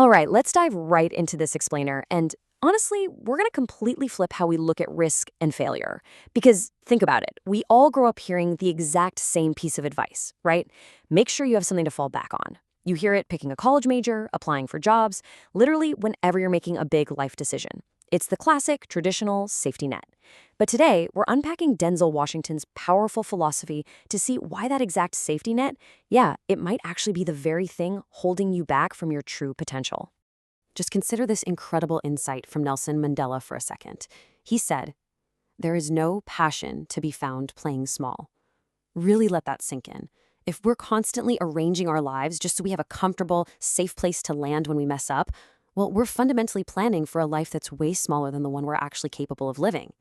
All right, let's dive right into this explainer. And honestly, we're going to completely flip how we look at risk and failure. Because think about it, we all grow up hearing the exact same piece of advice, right? Make sure you have something to fall back on. You hear it picking a college major, applying for jobs, literally whenever you're making a big life decision. It's the classic, traditional safety net. But today, we're unpacking Denzel Washington's powerful philosophy to see why that exact safety net, yeah, it might actually be the very thing holding you back from your true potential. Just consider this incredible insight from Nelson Mandela for a second. He said, "There is no passion to be found playing small." Really let that sink in. If we're constantly arranging our lives just so we have a comfortable, safe place to land when we mess up, well, we're fundamentally planning for a life that's way smaller than the one we're actually capable of living.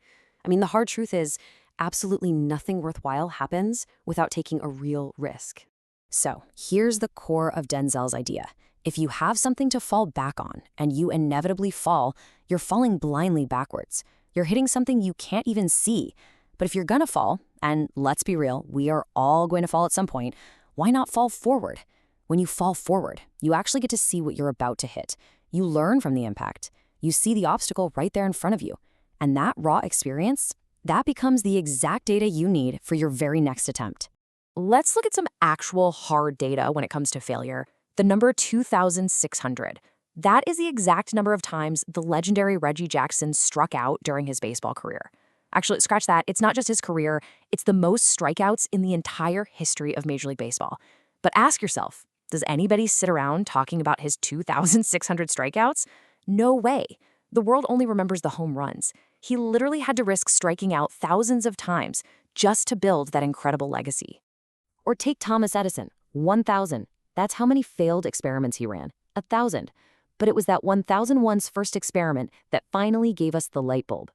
I mean, the hard truth is absolutely nothing worthwhile happens without taking a real risk. So here's the core of Denzel's idea. If you have something to fall back on and you inevitably fall, you're falling blindly backwards. You're hitting something you can't even see. But if you're gonna fall, and let's be real, we are all going to fall at some point, why not fall forward? When you fall forward, you actually get to see what you're about to hit. You learn from the impact. You see the obstacle right there in front of you. And that raw experience, that becomes the exact data you need for your very next attempt. Let's look at some actual hard data when it comes to failure. The number 2,600. That is the exact number of times the legendary Reggie Jackson struck out during his baseball career. Actually, scratch that. It's not just his career. It's the most strikeouts in the entire history of Major League Baseball. But ask yourself, does anybody sit around talking about his 2,600 strikeouts? No way. The world only remembers the home runs. He literally had to risk striking out thousands of times just to build that incredible legacy. Or take Thomas Edison, 1,000. That's how many failed experiments he ran, 1,000. But it was that 1,001's first experiment that finally gave us the light bulb.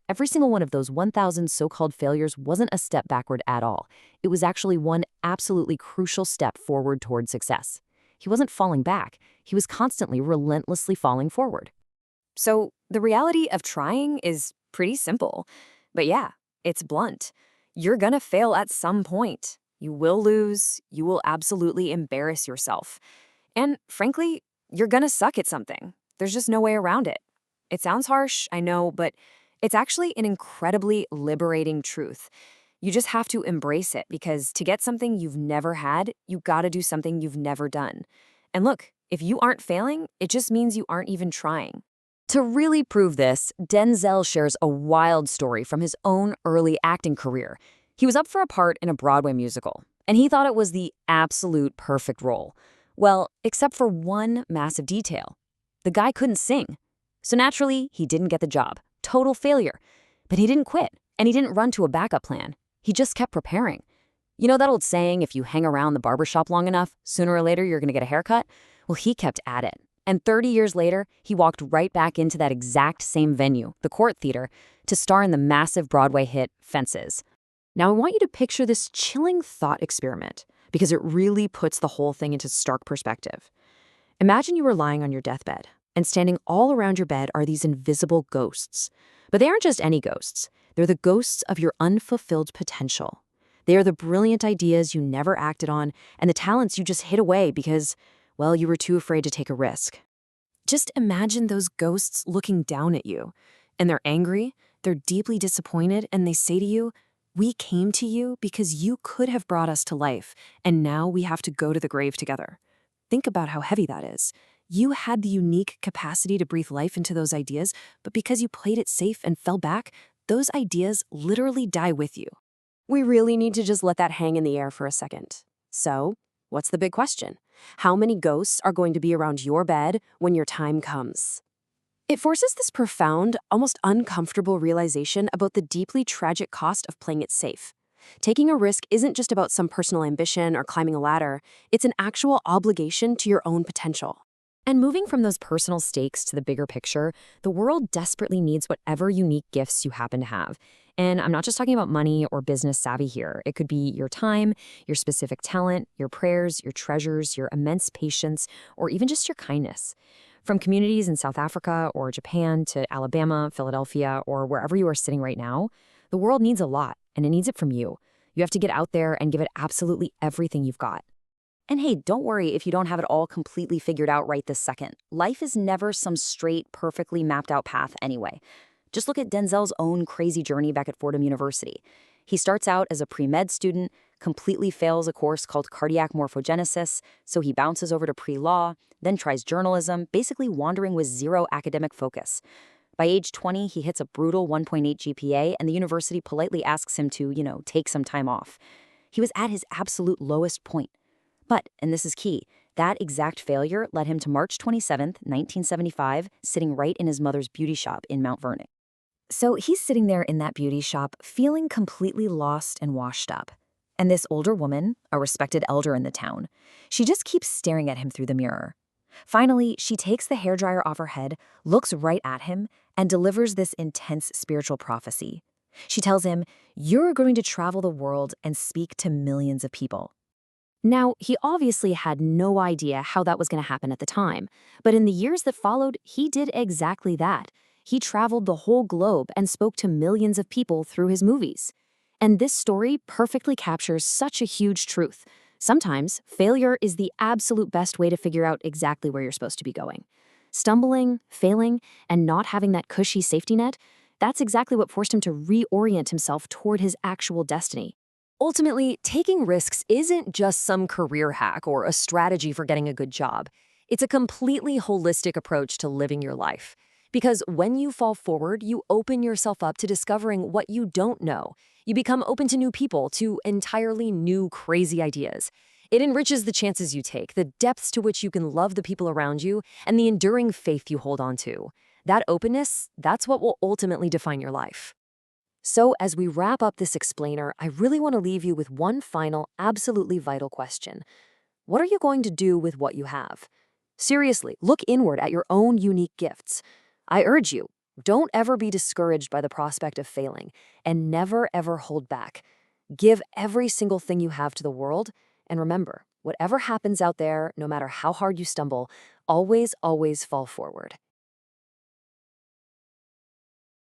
Every single one of those 1,000 so-called failures wasn't a step backward at all. It was actually one absolutely crucial step forward toward success. He wasn't falling back. He was constantly, relentlessly falling forward. So the reality of trying is pretty simple. But yeah, it's blunt. You're gonna fail at some point. You will lose. You will absolutely embarrass yourself. And frankly, you're gonna suck at something. There's just no way around it. It sounds harsh, I know, but it's actually an incredibly liberating truth. You just have to embrace it because to get something you've never had, you gotta do something you've never done. And look, if you aren't failing, it just means you aren't even trying. To really prove this, Denzel shares a wild story from his own early acting career. He was up for a part in a Broadway musical, and he thought it was the absolute perfect role. Well, except for one massive detail. The guy couldn't sing. So naturally, he didn't get the job. Total failure. But he didn't quit, and he didn't run to a backup plan. He just kept preparing. You know that old saying, if you hang around the barbershop long enough, sooner or later you're going to get a haircut? Well, he kept at it. And 30 years later, he walked right back into that exact same venue, the Court Theater, to star in the massive Broadway hit Fences. Now, I want you to picture this chilling thought experiment because it really puts the whole thing into stark perspective. Imagine you were lying on your deathbed, and standing all around your bed are these invisible ghosts. But they aren't just any ghosts. They're the ghosts of your unfulfilled potential. They are the brilliant ideas you never acted on and the talents you just hid away because, well, you were too afraid to take a risk. Just imagine those ghosts looking down at you. And they're angry, they're deeply disappointed, and they say to you, "We came to you because you could have brought us to life, and now we have to go to the grave together." Think about how heavy that is. You had the unique capacity to breathe life into those ideas, but because you played it safe and fell back, those ideas literally die with you. We really need to just let that hang in the air for a second. So, what's the big question? How many ghosts are going to be around your bed when your time comes? It forces this profound, almost uncomfortable realization about the deeply tragic cost of playing it safe. Taking a risk isn't just about some personal ambition or climbing a ladder, it's an actual obligation to your own potential. And moving from those personal stakes to the bigger picture, the world desperately needs whatever unique gifts you happen to have. And I'm not just talking about money or business savvy here. It could be your time, your specific talent, your prayers, your treasures, your immense patience, or even just your kindness. From communities in South Africa or Japan to Alabama, Philadelphia, or wherever you are sitting right now, the world needs a lot, and it needs it from you. You have to get out there and give it absolutely everything you've got. And hey, don't worry if you don't have it all completely figured out right this second. Life is never some straight, perfectly mapped out path anyway. Just look at Denzel's own crazy journey back at Fordham University. He starts out as a pre-med student, completely fails a course called cardiac morphogenesis, so he bounces over to pre-law, then tries journalism, basically wandering with zero academic focus. By age 20, he hits a brutal 1.8 GPA, and the university politely asks him to, take some time off. He was at his absolute lowest point. But, and this is key, that exact failure led him to March 27th, 1975, sitting right in his mother's beauty shop in Mount Vernon. So he's sitting there in that beauty shop, feeling completely lost and washed up. And this older woman, a respected elder in the town, she just keeps staring at him through the mirror. Finally, she takes the hairdryer off her head, looks right at him, and delivers this intense spiritual prophecy. She tells him, "You're going to travel the world and speak to millions of people." Now, he obviously had no idea how that was going to happen at the time, but in the years that followed, he did exactly that. He traveled the whole globe and spoke to millions of people through his movies. And this story perfectly captures such a huge truth. Sometimes, failure is the absolute best way to figure out exactly where you're supposed to be going. Stumbling, failing, and not having that cushy safety net, that's exactly what forced him to reorient himself toward his actual destiny. Ultimately, taking risks isn't just some career hack or a strategy for getting a good job. It's a completely holistic approach to living your life. Because when you fall forward, you open yourself up to discovering what you don't know. You become open to new people, to entirely new, crazy ideas. It enriches the chances you take, the depths to which you can love the people around you, and the enduring faith you hold on to. That openness, that's what will ultimately define your life. So, as we wrap up this explainer, I really want to leave you with one final, absolutely vital question. What are you going to do with what you have? Seriously, look inward at your own unique gifts. I urge you, don't ever be discouraged by the prospect of failing, and never ever hold back. Give every single thing you have to the world, and remember, whatever happens out there, no matter how hard you stumble, always, always fall forward.